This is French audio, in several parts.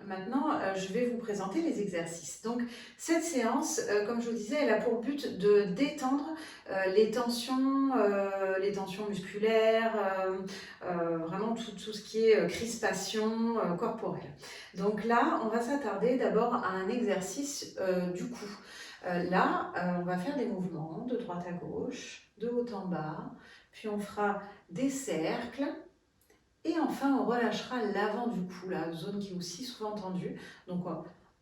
maintenant, je vais vous présenter les exercices. Donc, cette séance, comme je vous disais, elle a pour but de détendre les tensions musculaires, vraiment tout ce qui est crispation corporelle. Donc là, on va s'attarder d'abord à un exercice du cou. On va faire des mouvements de droite à gauche, de haut en bas, puis on fera des cercles. Et enfin, on relâchera l'avant du cou, la zone qui est aussi souvent tendue. Donc,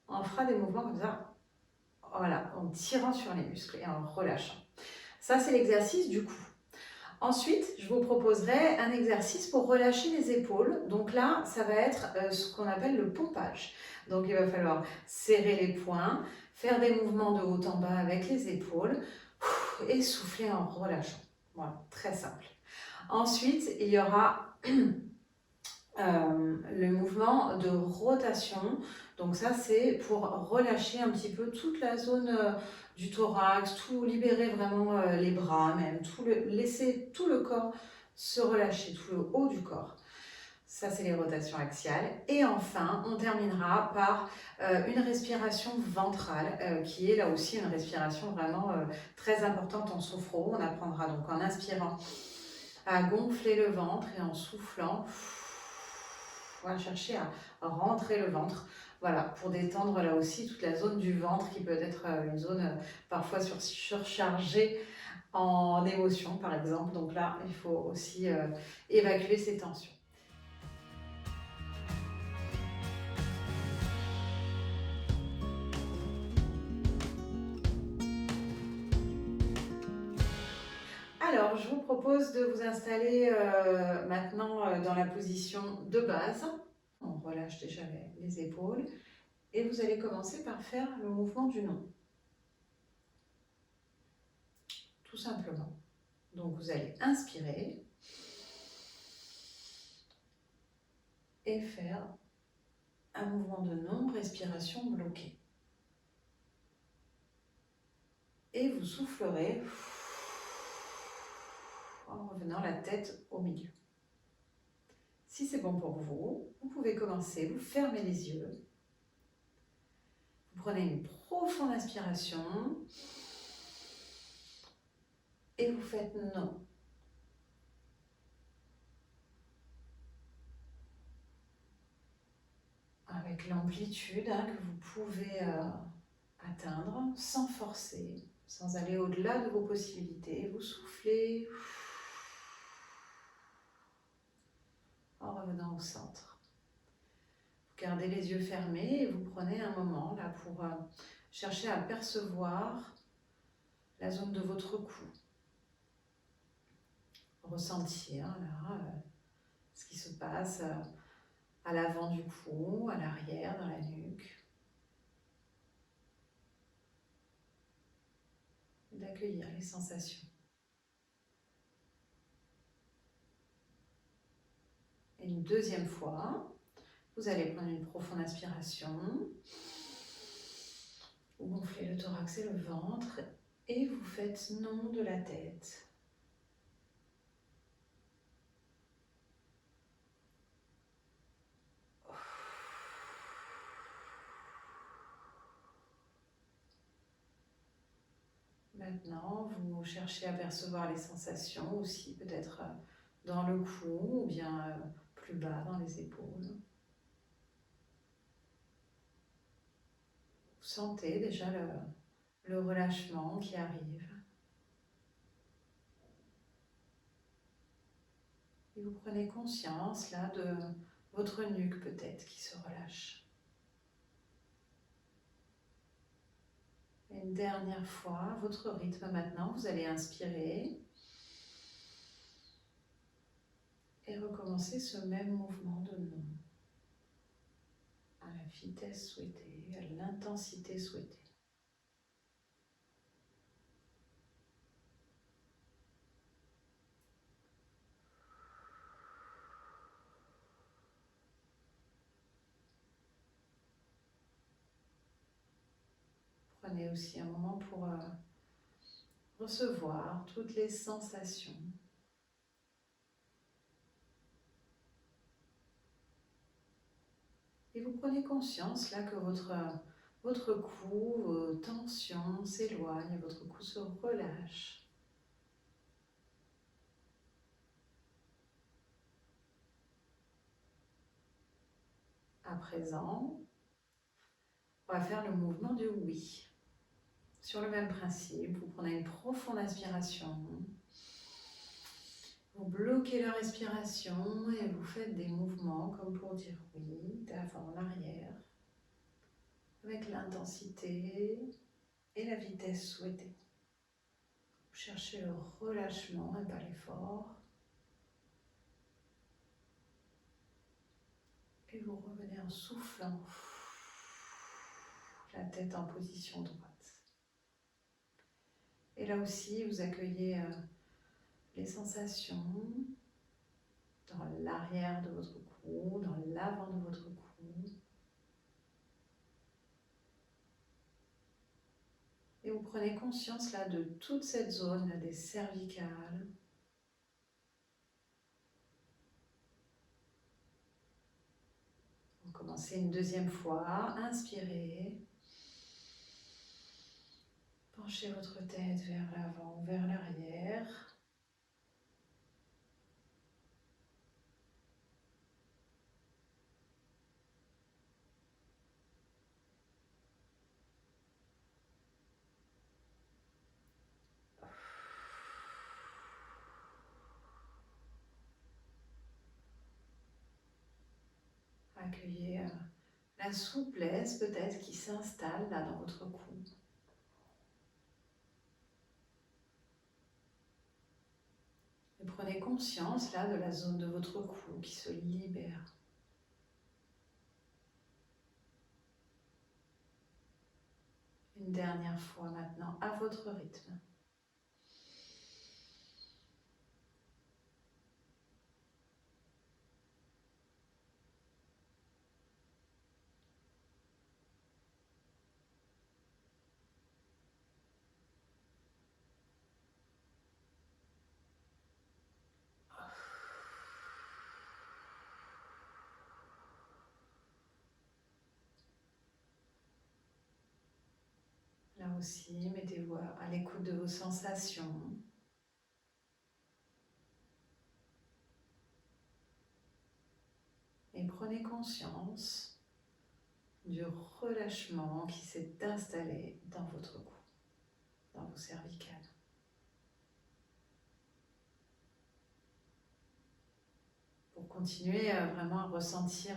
on fera des mouvements comme ça, voilà, en tirant sur les muscles et en relâchant. Ça, c'est l'exercice du cou. Ensuite, je vous proposerai un exercice pour relâcher les épaules. Donc là, ça va être ce qu'on appelle le pompage. Donc, il va falloir serrer les poings, faire des mouvements de haut en bas avec les épaules et souffler en relâchant. Voilà, très simple. Ensuite, il y aura le mouvement de rotation. Donc ça, c'est pour relâcher un petit peu toute la zone du thorax, tout libérer vraiment les bras même, laisser tout le corps se relâcher, tout le haut du corps. Ça, c'est les rotations axiales. Et enfin, on terminera par une respiration ventrale, qui est là aussi une respiration vraiment très importante en sophro. On apprendra donc en inspirant à gonfler le ventre et en soufflant, on va chercher à rentrer le ventre. Voilà, pour détendre là aussi toute la zone du ventre qui peut être une zone parfois surchargée en émotions par exemple. Donc là, il faut aussi évacuer ces tensions. Alors, je vous propose de vous installer maintenant dans la position de base. On relâche déjà les épaules et vous allez commencer par faire le mouvement du nom, tout simplement. Donc, vous allez inspirer et faire un mouvement de non-respiration bloqué. Et vous soufflerez en revenant la tête au milieu. Si c'est bon pour vous, vous pouvez commencer, vous fermez les yeux. Vous prenez une profonde inspiration et vous faites non. Avec l'amplitude que vous pouvez atteindre sans forcer, sans aller au-delà de vos possibilités. Vous soufflez en revenant au centre. Vous gardez les yeux fermés et vous prenez un moment là pour chercher à percevoir la zone de votre cou. Ressentir là, ce qui se passe à l'avant du cou, à l'arrière, dans la nuque. Et d'accueillir les sensations. Et une deuxième fois, vous allez prendre une profonde inspiration. Vous gonflez le thorax et le ventre et vous faites non de la tête. Maintenant, vous cherchez à percevoir les sensations aussi, peut-être dans le cou ou bien plus bas dans les épaules. Vous sentez déjà le relâchement qui arrive. Et vous prenez conscience là de votre nuque peut-être qui se relâche. Et une dernière fois, à votre rythme maintenant, vous allez inspirer et recommencer ce même mouvement de nom à la vitesse souhaitée, à l'intensité souhaitée. Prenez aussi un moment pour recevoir toutes les sensations. Et vous prenez conscience là que votre cou, vos tensions s'éloignent, votre cou se relâche. À présent, on va faire le mouvement du oui. Sur le même principe, vous prenez une profonde inspiration. Vous bloquez la respiration et vous faites des mouvements comme pour dire oui, d'avant en arrière, avec l'intensité et la vitesse souhaitée. Vous cherchez le relâchement et pas l'effort. Et vous revenez en soufflant, la tête en position droite. Et là aussi, vous accueillez les sensations dans l'arrière de votre cou, dans l'avant de votre cou. Et vous prenez conscience là de toute cette zone là, des cervicales. Vous commencez une deuxième fois, inspirez. Penchez votre tête vers l'avant, vers l'arrière. Accueillez la souplesse peut-être qui s'installe là dans votre cou. Et prenez conscience là de la zone de votre cou qui se libère. Une dernière fois maintenant à votre rythme. Là aussi, mettez-vous à l'écoute de vos sensations. Et prenez conscience du relâchement qui s'est installé dans votre cou, dans vos cervicales. Pour continuer vraiment à ressentir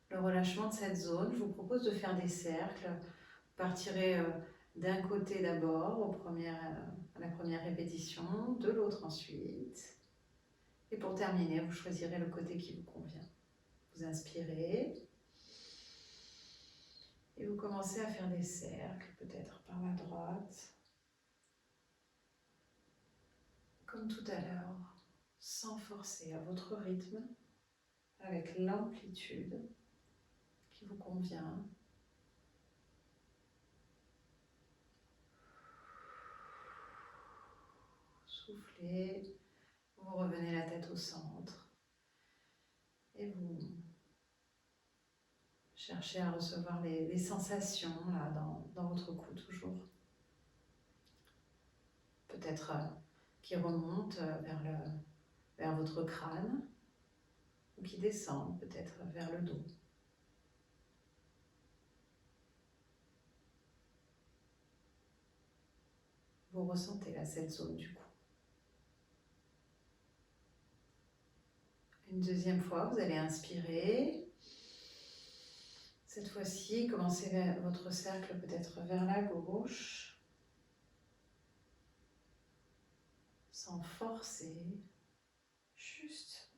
le relâchement de cette zone, je vous propose de faire des cercles. Vous partirez d'un côté d'abord à la première répétition, de l'autre ensuite. Et pour terminer, vous choisirez le côté qui vous convient. Vous inspirez et vous commencez à faire des cercles, peut-être par la droite, comme tout à l'heure, sans forcer, à votre rythme, avec l'amplitude qui vous convient. Soufflez, vous revenez la tête au centre et vous cherchez à recevoir les sensations là, dans votre cou toujours. Peut-être qui remontent vers votre crâne ou qui descendent peut-être vers le dos. Vous ressentez là cette zone du cou. Une deuxième fois, vous allez inspirer. Cette fois-ci, commencez votre cercle peut-être vers la gauche, sans forcer, juste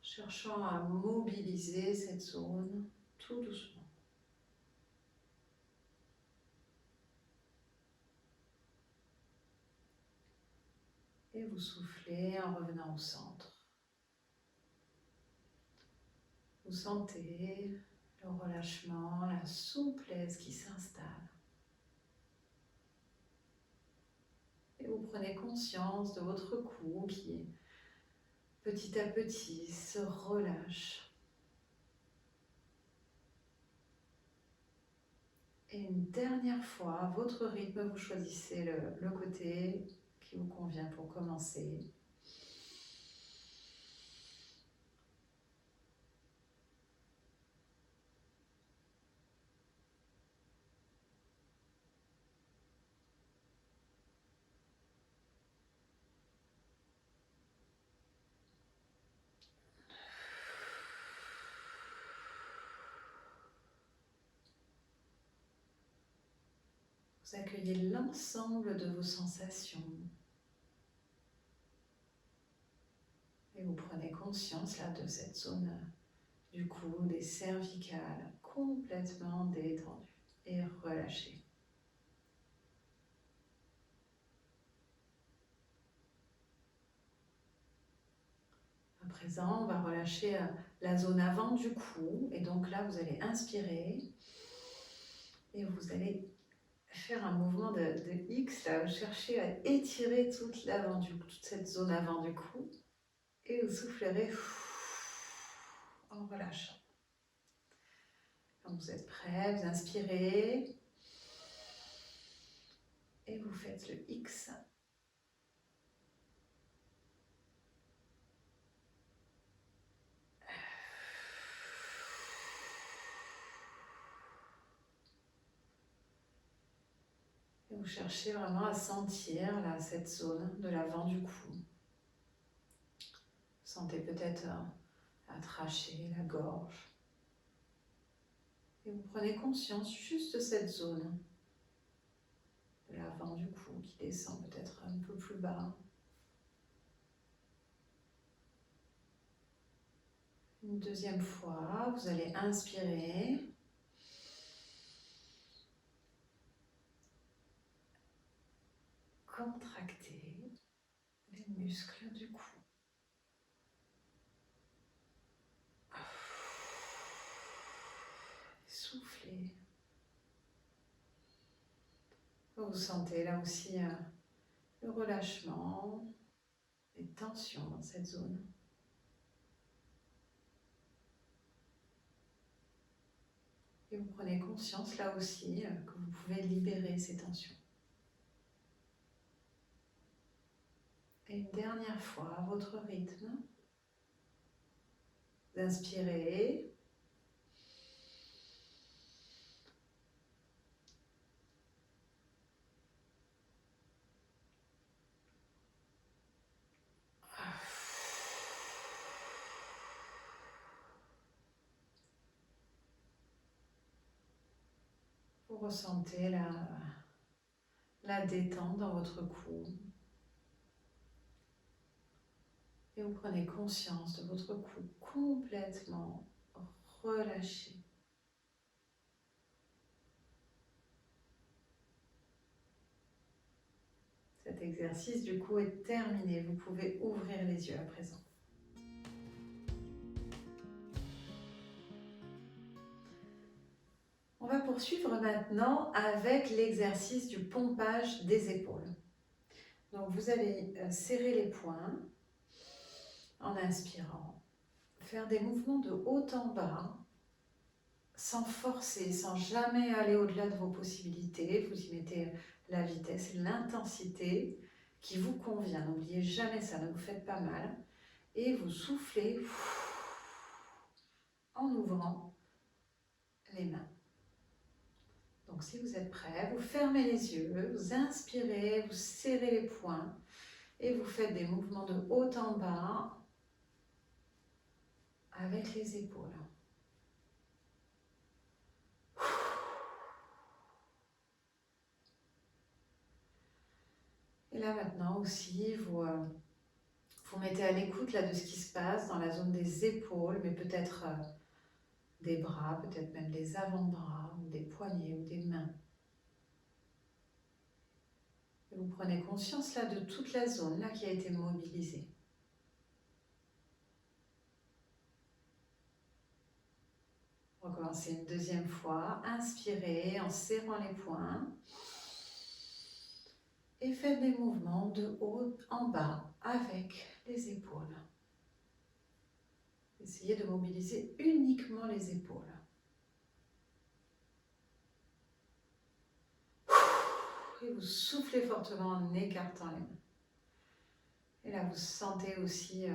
cherchant à mobiliser cette zone tout doucement. Et vous soufflez en revenant au centre. Vous sentez le relâchement, la souplesse qui s'installe. Et vous prenez conscience de votre cou qui, petit à petit, se relâche. Et une dernière fois, à votre rythme, vous choisissez le côté qui vous convient pour commencer. Vous accueillez l'ensemble de vos sensations. Et vous prenez conscience là de cette zone du cou, des cervicales, complètement détendues et relâchées. À présent, on va relâcher la zone avant du cou. Et donc là, vous allez inspirer et vous allez faire un mouvement de X, là, vous cherchez à étirer toute cette zone avant du cou. Et vous soufflerez en relâchant. Quand vous êtes prêt, vous inspirez et vous faites le X. Et vous cherchez vraiment à sentir là, cette zone de l'avant du cou. Vous sentez peut-être la trachée, la gorge. Et vous prenez conscience juste de cette zone de l'avant du cou qui descend peut-être un peu plus bas. Une deuxième fois, vous allez inspirer. Contracter les muscles du cou. Soufflez. Vous sentez là aussi le relâchement, les tensions dans cette zone. Et vous prenez conscience là aussi que vous pouvez libérer ces tensions. Et une dernière fois, à votre rythme, vous inspirez. Vous ressentez la détente dans votre cou. Et vous prenez conscience de votre cou complètement relâché. Cet exercice du coup est terminé. Vous pouvez ouvrir les yeux à présent. On va poursuivre maintenant avec l'exercice du pompage des épaules. Donc vous allez serrer les poings en inspirant, faire des mouvements de haut en bas, sans forcer, sans jamais aller au-delà de vos possibilités. Vous y mettez la vitesse et l'intensité qui vous convient. N'oubliez jamais ça, ne vous faites pas mal. Et vous soufflez en ouvrant les mains. Donc si vous êtes prêts, vous fermez les yeux, vous inspirez, vous serrez les poings et vous faites des mouvements de haut en bas avec les épaules. Et là maintenant aussi, vous mettez à l'écoute là de ce qui se passe dans la zone des épaules, mais peut-être des bras, peut-être même des avant-bras, ou des poignets ou des mains. Et vous prenez conscience là de toute la zone là qui a été mobilisée. Recommencez une deuxième fois. Inspirez en serrant les poings. Et faites des mouvements de haut en bas avec les épaules. Essayez de mobiliser uniquement les épaules. Et vous soufflez fortement en écartant les mains. Et là, vous sentez aussi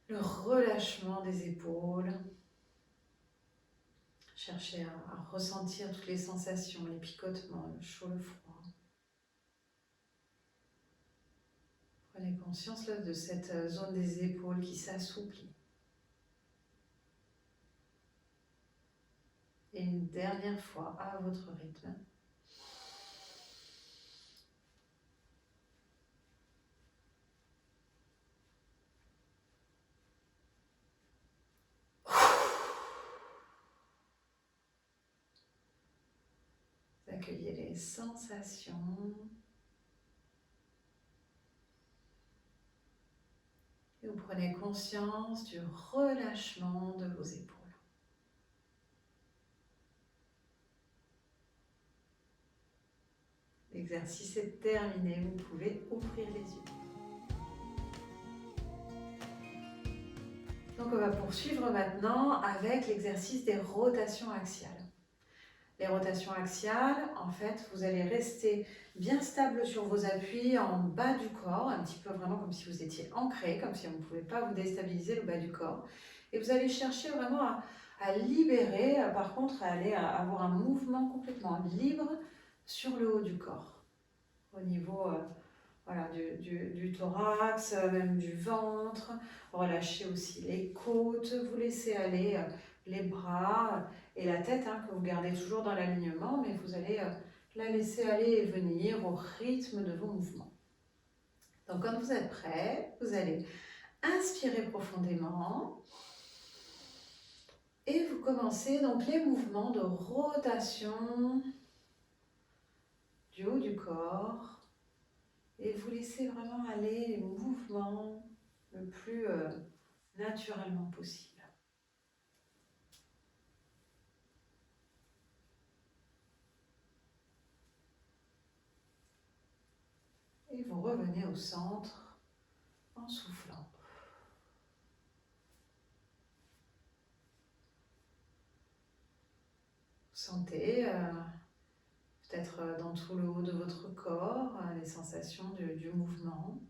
le relâchement des épaules. Cherchez à ressentir toutes les sensations, les picotements, le chaud, le froid. Prenez conscience là, de cette zone des épaules qui s'assouplit. Et une dernière fois, à votre rythme. Vous accueillez les sensations. Et vous prenez conscience du relâchement de vos épaules. L'exercice est terminé, vous pouvez ouvrir les yeux. Donc on va poursuivre maintenant avec l'exercice des rotations axiales. Les rotations axiales, en fait, vous allez rester bien stable sur vos appuis en bas du corps, un petit peu vraiment comme si vous étiez ancré, comme si on ne pouvait pas vous déstabiliser le bas du corps. Et vous allez chercher vraiment à libérer, par contre, à avoir un mouvement complètement libre sur le haut du corps, au niveau voilà, du thorax, même du ventre. Relâchez aussi les côtes, vous laissez aller les bras et la tête, hein, que vous gardez toujours dans l'alignement, mais vous allez la laisser aller et venir au rythme de vos mouvements. Donc quand vous êtes prêt, vous allez inspirer profondément et vous commencez donc les mouvements de rotation du haut du corps. Et vous laissez vraiment aller les mouvements le plus naturellement possible. Et vous revenez au centre en soufflant. Vous sentez peut-être dans tout le haut de votre corps les sensations du mouvement.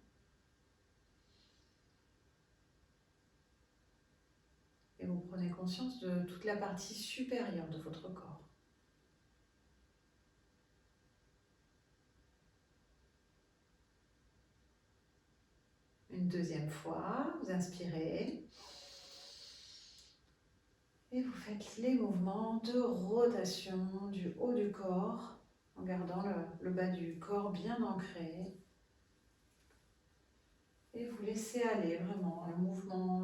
Et vous prenez conscience de toute la partie supérieure de votre corps. Une deuxième fois, vous inspirez. Et vous faites les mouvements de rotation du haut du corps en gardant le bas du corps bien ancré. Et vous laissez aller vraiment le mouvement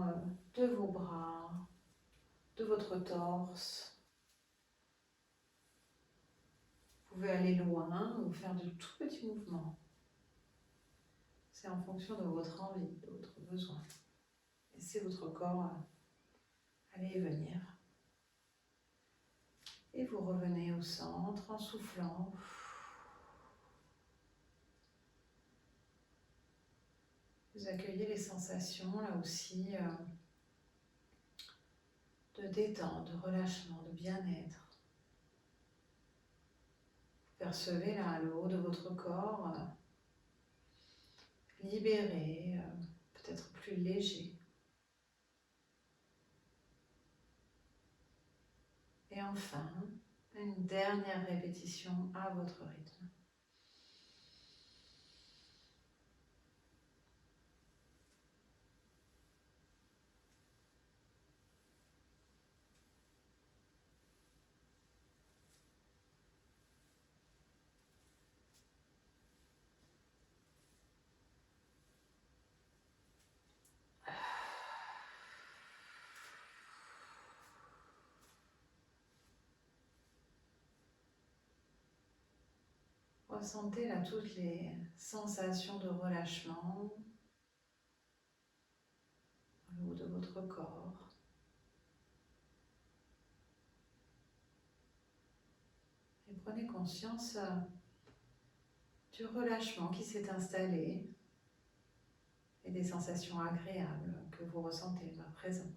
de vos bras, de votre torse. Vous pouvez aller loin ou faire de tout petits mouvements. C'est en fonction de votre envie, de votre besoin. Laissez votre corps aller et venir. Et vous revenez au centre en soufflant. Vous accueillez les sensations là aussi de détente, de relâchement, de bien-être. Vous percevez là le haut de votre corps libéré, peut-être plus léger. Et enfin, une dernière répétition à votre rythme. Ressentez là toutes les sensations de relâchement dans le haut de votre corps. Et prenez conscience du relâchement qui s'est installé et des sensations agréables que vous ressentez à présent.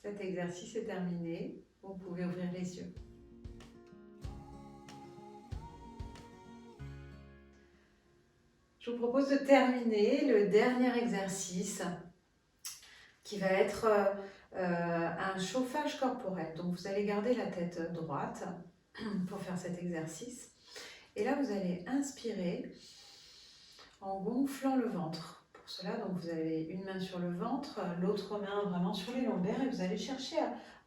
Cet exercice est terminé. Vous pouvez ouvrir les yeux. Je vous propose de terminer le dernier exercice qui va être un chauffage corporel. Donc vous allez garder la tête droite pour faire cet exercice. Et là, vous allez inspirer en gonflant le ventre. Pour cela, donc vous avez une main sur le ventre, l'autre main vraiment sur les lombaires et vous allez chercher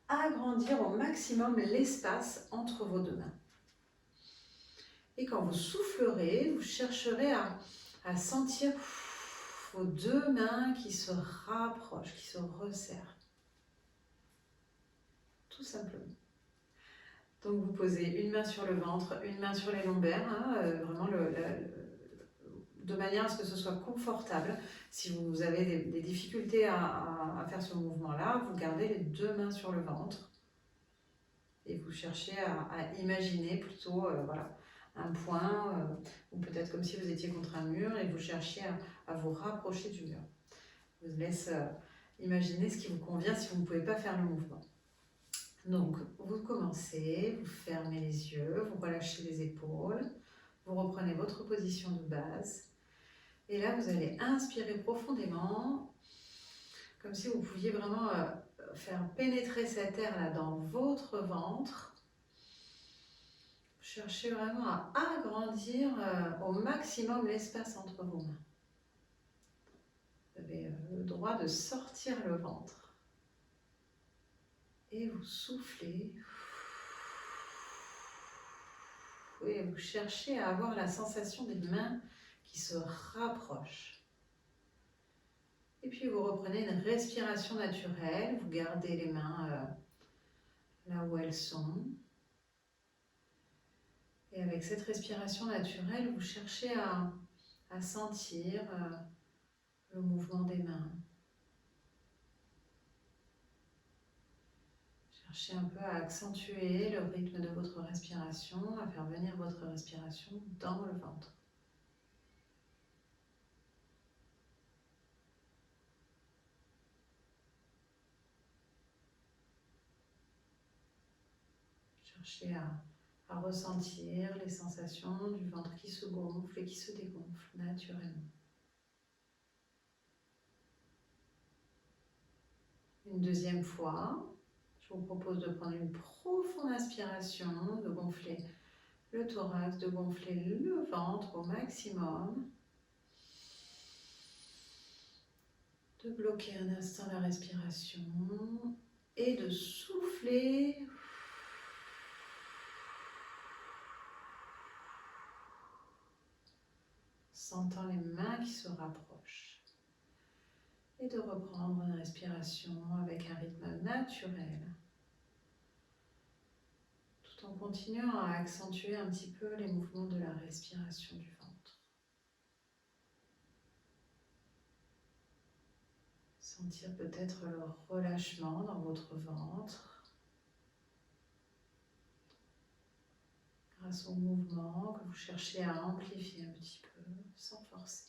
à agrandir au maximum l'espace entre vos deux mains. Et quand vous soufflerez, vous chercherez à sentir vos deux mains qui se rapprochent, qui se resserrent. Tout simplement. Donc vous posez une main sur le ventre, une main sur les lombaires, hein, vraiment de manière à ce que ce soit confortable. Si vous avez des difficultés à faire ce mouvement-là, vous gardez les deux mains sur le ventre et vous cherchez à imaginer plutôt voilà, un point, ou peut-être comme si vous étiez contre un mur et vous cherchiez à vous rapprocher du mur. Je vous laisse imaginer ce qui vous convient si vous ne pouvez pas faire le mouvement. Donc, vous commencez, vous fermez les yeux, vous relâchez les épaules, vous reprenez votre position de base. Et là, vous allez inspirer profondément, comme si vous pouviez vraiment faire pénétrer cet air-là dans votre ventre. Cherchez vraiment à agrandir au maximum l'espace entre vos mains. Vous avez le droit de sortir le ventre. Et vous soufflez. Et vous cherchez à avoir la sensation des mains qui se rapprochent. Et puis vous reprenez une respiration naturelle. Vous gardez les mains là où elles sont. Et avec cette respiration naturelle, vous cherchez à sentir le mouvement des mains. Cherchez un peu à accentuer le rythme de votre respiration, à faire venir votre respiration dans le ventre. Cherchez à ressentir les sensations du ventre qui se gonfle et qui se dégonfle naturellement. Une deuxième fois, je vous propose de prendre une profonde inspiration, de gonfler le thorax, de gonfler le ventre au maximum. De bloquer un instant la respiration et de souffler. Sentant les mains qui se rapprochent. Et de reprendre une respiration avec un rythme naturel. Tout en continuant à accentuer un petit peu les mouvements de la respiration du ventre. Sentir peut-être le relâchement dans votre ventre. Grâce au mouvement que vous cherchez à amplifier un petit peu sans forcer.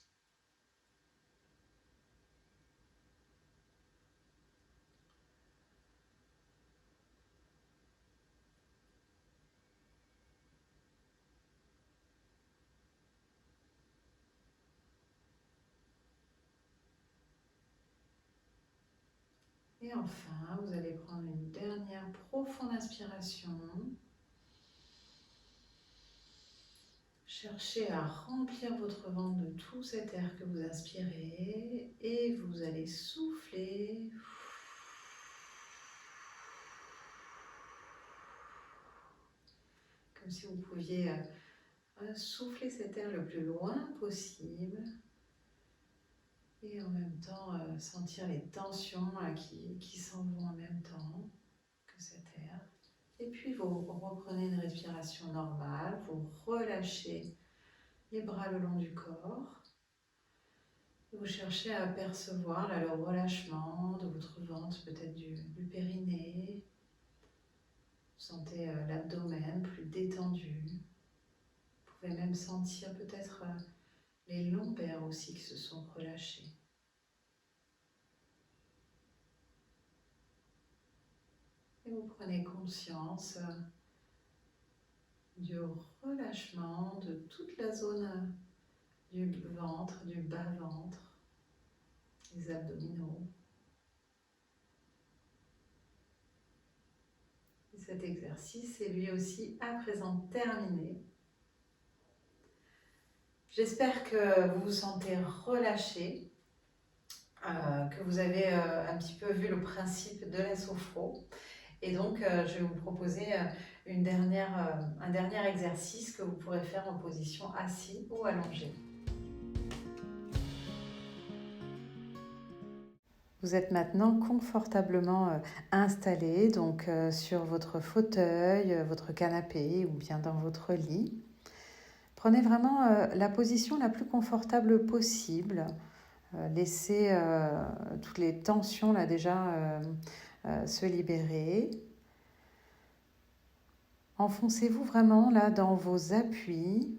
Et enfin, vous allez prendre une dernière profonde inspiration. Cherchez à remplir votre ventre de tout cet air que vous inspirez et vous allez souffler. Comme si vous pouviez souffler cet air le plus loin possible. Et en même temps, sentir les tensions qui s'en vont en même temps que cet air. Et puis, vous reprenez une respiration normale, vous relâchez les bras le long du corps. Vous cherchez à percevoir là, le relâchement de votre ventre, peut-être du périnée. Vous sentez l'abdomen plus détendu. Vous pouvez même sentir peut-être les lombaires aussi qui se sont relâchés. Et vous prenez conscience du relâchement de toute la zone du ventre, du bas-ventre, les abdominaux. Et cet exercice est lui aussi à présent terminé. J'espère que vous vous sentez relâché, que vous avez un petit peu vu le principe de la sophro. Et donc, je vais vous proposer un dernier exercice que vous pourrez faire en position assis ou allongé. Vous êtes maintenant confortablement installé donc sur votre fauteuil, votre canapé ou bien dans votre lit. Prenez vraiment la position la plus confortable possible. Laissez toutes les tensions là déjà se libérer. Enfoncez-vous vraiment là dans vos appuis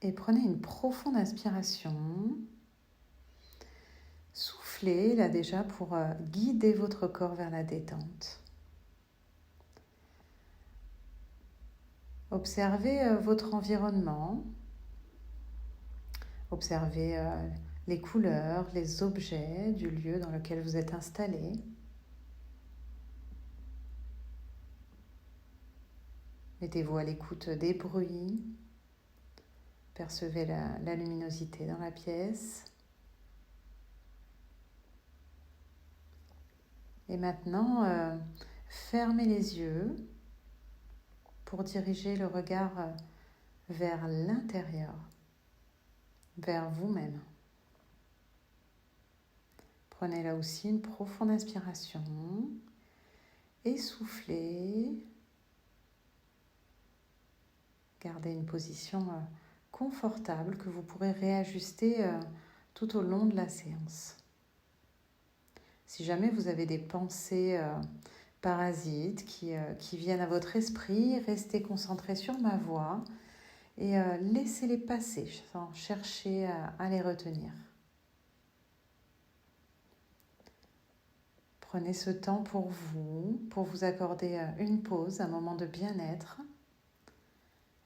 et prenez une profonde inspiration. Soufflez là déjà pour guider votre corps vers la détente. Observez votre environnement. Observez les couleurs, les objets du lieu dans lequel vous êtes installé. Mettez-vous à l'écoute des bruits. Percevez la luminosité dans la pièce. Et maintenant, fermez les yeux pour diriger le regard vers l'intérieur, vers vous-même. Prenez là aussi une profonde inspiration et soufflez. Gardez une position confortable que vous pourrez réajuster tout au long de la séance. Si jamais vous avez des pensées parasites qui viennent à votre esprit, restez concentré sur ma voix et laissez-les passer sans chercher à les retenir. Prenez ce temps pour vous accorder une pause, un moment de bien-être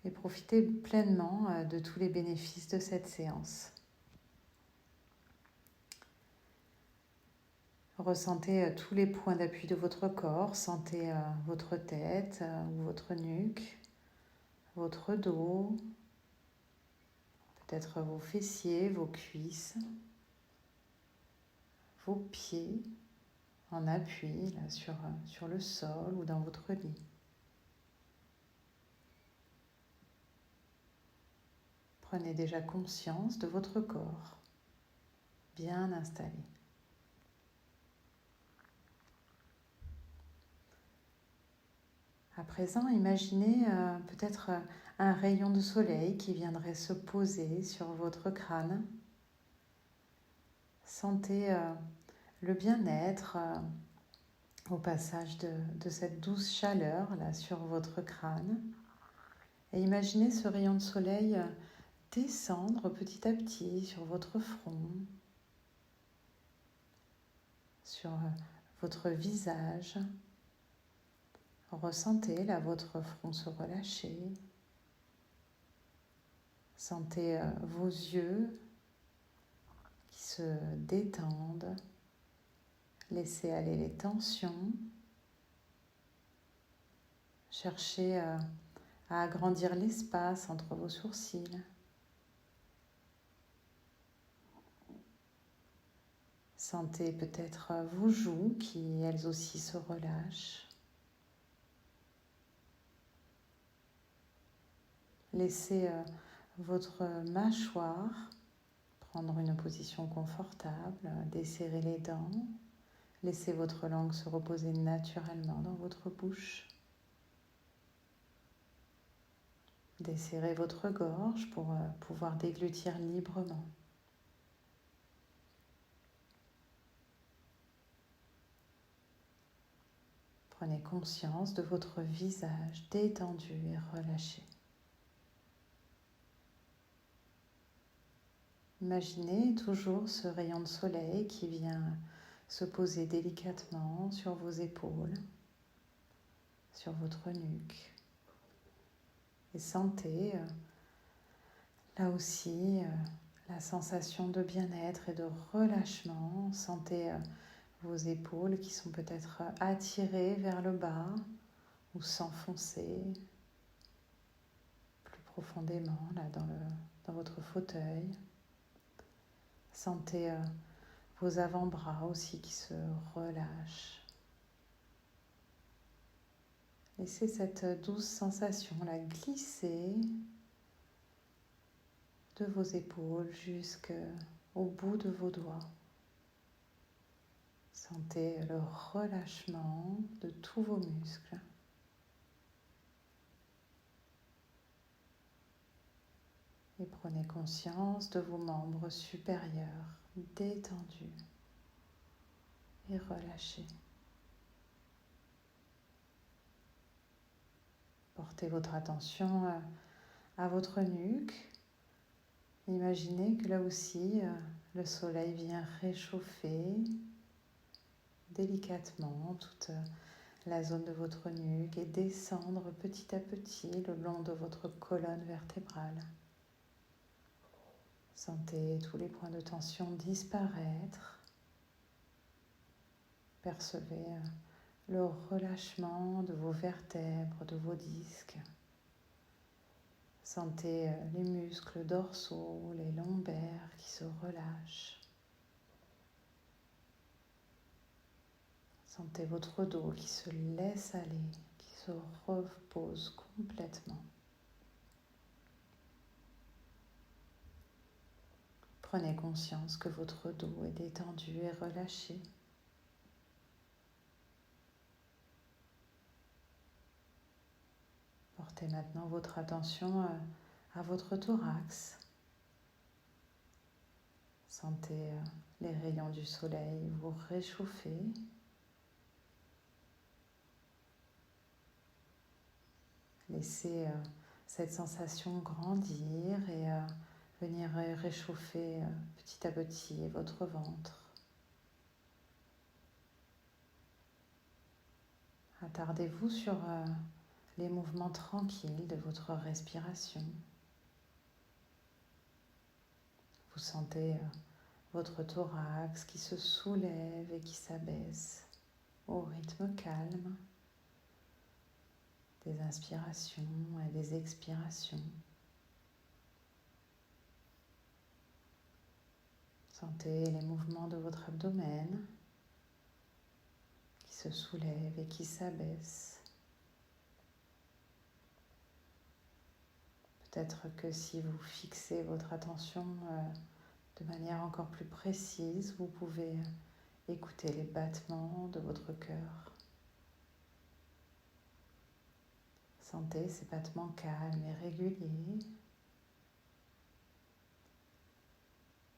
et profitez pleinement de tous les bénéfices de cette séance. Ressentez tous les points d'appui de votre corps, sentez votre tête ou votre nuque, votre dos, peut-être vos fessiers, vos cuisses, vos pieds en appui là, sur le sol ou dans votre lit. Prenez déjà conscience de votre corps, bien installé. À présent, imaginez peut-être un rayon de soleil qui viendrait se poser sur votre crâne. Sentez le bien-être au passage de cette douce chaleur là sur votre crâne. Et imaginez ce rayon de soleil descendre petit à petit sur votre front, sur votre visage. Ressentez là votre front se relâcher. Sentez vos yeux qui se détendent. Laissez aller les tensions. Cherchez à agrandir l'espace entre vos sourcils. Sentez peut-être vos joues qui elles aussi se relâchent. Laissez votre mâchoire prendre une position confortable, desserrez les dents. Laissez votre langue se reposer naturellement dans votre bouche. Desserrez votre gorge pour pouvoir déglutir librement. Prenez conscience de votre visage détendu et relâché. Imaginez toujours ce rayon de soleil qui vient se poser délicatement sur vos épaules, sur votre nuque. Et sentez là aussi la sensation de bien-être et de relâchement. Sentez vos épaules qui sont peut-être attirées vers le bas ou s'enfoncer plus profondément là dans votre fauteuil. Sentez vos avant-bras aussi qui se relâchent. Laissez cette douce sensation là glisser de vos épaules jusqu'au bout de vos doigts. Sentez le relâchement de tous vos muscles. Et prenez conscience de vos membres supérieurs détendus et relâchés. Portez votre attention à votre nuque. Imaginez que là aussi, le soleil vient réchauffer délicatement toute la zone de votre nuque et descendre petit à petit le long de votre colonne vertébrale. Sentez tous les points de tension disparaître. Percevez le relâchement de vos vertèbres, de vos disques. Sentez les muscles dorsaux, les lombaires qui se relâchent. Sentez votre dos qui se laisse aller, qui se repose complètement. Prenez conscience que votre dos est détendu et relâché. Portez maintenant votre attention à votre thorax. Sentez les rayons du soleil vous réchauffer. Laissez cette sensation grandir et venir réchauffer petit à petit votre ventre. Attardez-vous sur les mouvements tranquilles de votre respiration. Vous sentez votre thorax qui se soulève et qui s'abaisse au rythme calme des inspirations et des expirations. Sentez les mouvements de votre abdomen qui se soulève et qui s'abaisse. Peut-être que si vous fixez votre attention de manière encore plus précise, vous pouvez écouter les battements de votre cœur. Sentez ces battements calmes et réguliers.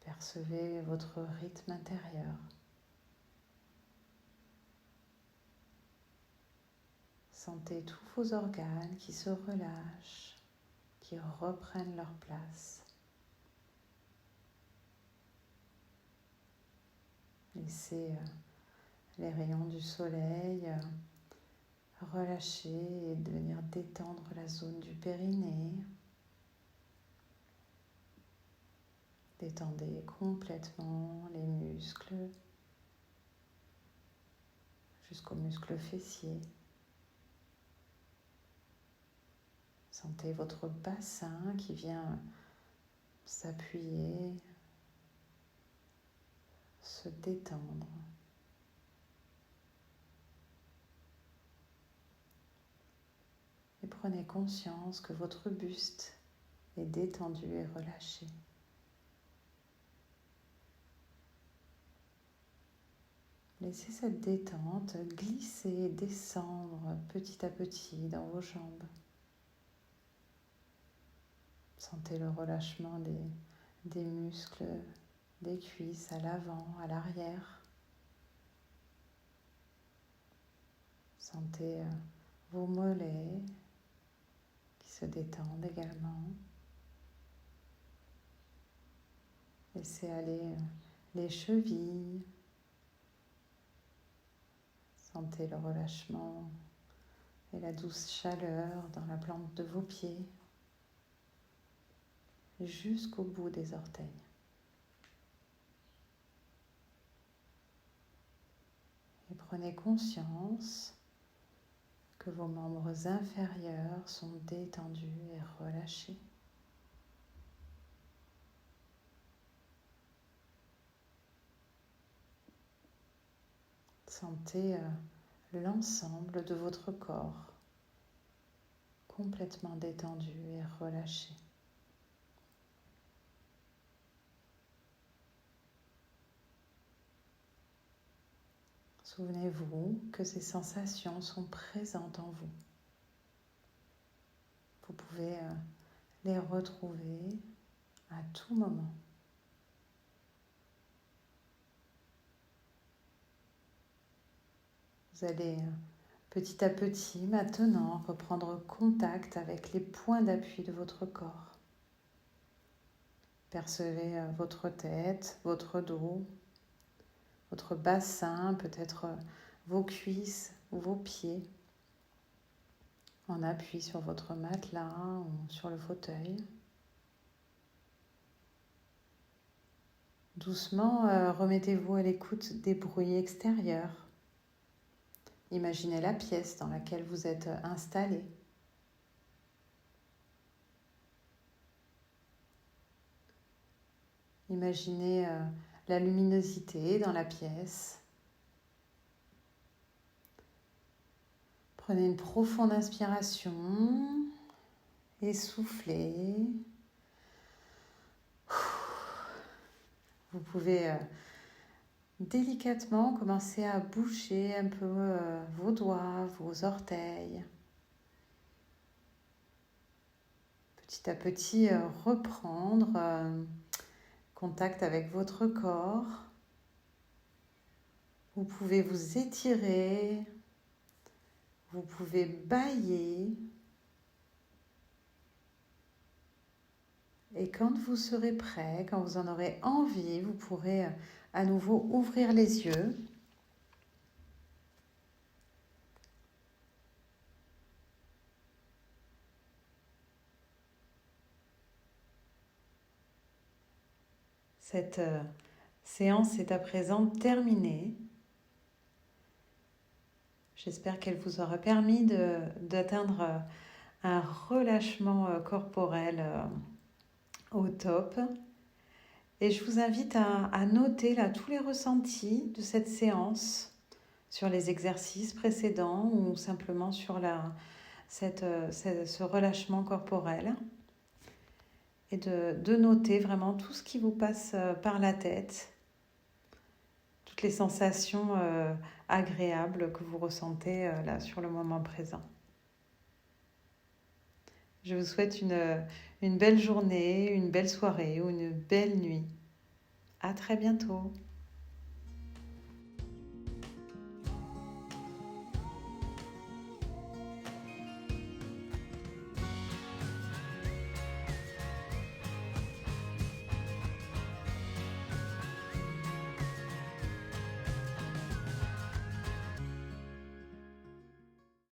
Percevez votre rythme intérieur. Sentez tous vos organes qui se relâchent, qui reprennent leur place. Laissez les rayons du soleil relâcher et venir détendre la zone du périnée. Détendez complètement les muscles jusqu'aux muscles fessiers. Sentez votre bassin qui vient s'appuyer, se détendre. Et prenez conscience que votre buste est détendu et relâché. Laissez cette détente glisser et descendre petit à petit dans vos jambes. Sentez le relâchement des muscles, des cuisses à l'avant, à l'arrière. Sentez vos mollets qui se détendent également. Laissez aller les chevilles, Sentez le relâchement et la douce chaleur dans la plante de vos pieds jusqu'au bout des orteils. Et prenez conscience que vos membres inférieurs sont détendus et relâchés. Sentez l'ensemble de votre corps complètement détendu et relâché. Souvenez-vous que ces sensations sont présentes en vous. Vous pouvez les retrouver à tout moment. Vous allez petit à petit maintenant reprendre contact avec les points d'appui de votre corps. Percevez votre tête, votre dos, votre bassin, peut-être vos cuisses ou vos pieds, en appui sur votre matelas ou sur le fauteuil. Doucement, remettez-vous à l'écoute des bruits extérieurs. Imaginez la pièce dans laquelle vous êtes installé. Imaginez la luminosité dans la pièce. Prenez une profonde inspiration et soufflez. Vous pouvez délicatement commencer à bouger un peu vos doigts, vos orteils. Petit à petit, reprendre contact avec votre corps. Vous pouvez vous étirer, vous pouvez bâiller. Et quand vous serez prêt, quand vous en aurez envie, vous pourrez à nouveau ouvrir les yeux. Cette séance est à présent terminée. J'espère qu'elle vous aura permis d'atteindre un relâchement corporel au top. Et je vous invite à noter là tous les ressentis de cette séance sur les exercices précédents ou simplement sur ce relâchement corporel. Et de noter vraiment tout ce qui vous passe par la tête, toutes les sensations agréables que vous ressentez là sur le moment présent. Je vous souhaite une belle journée, une belle soirée ou une belle nuit. À très bientôt.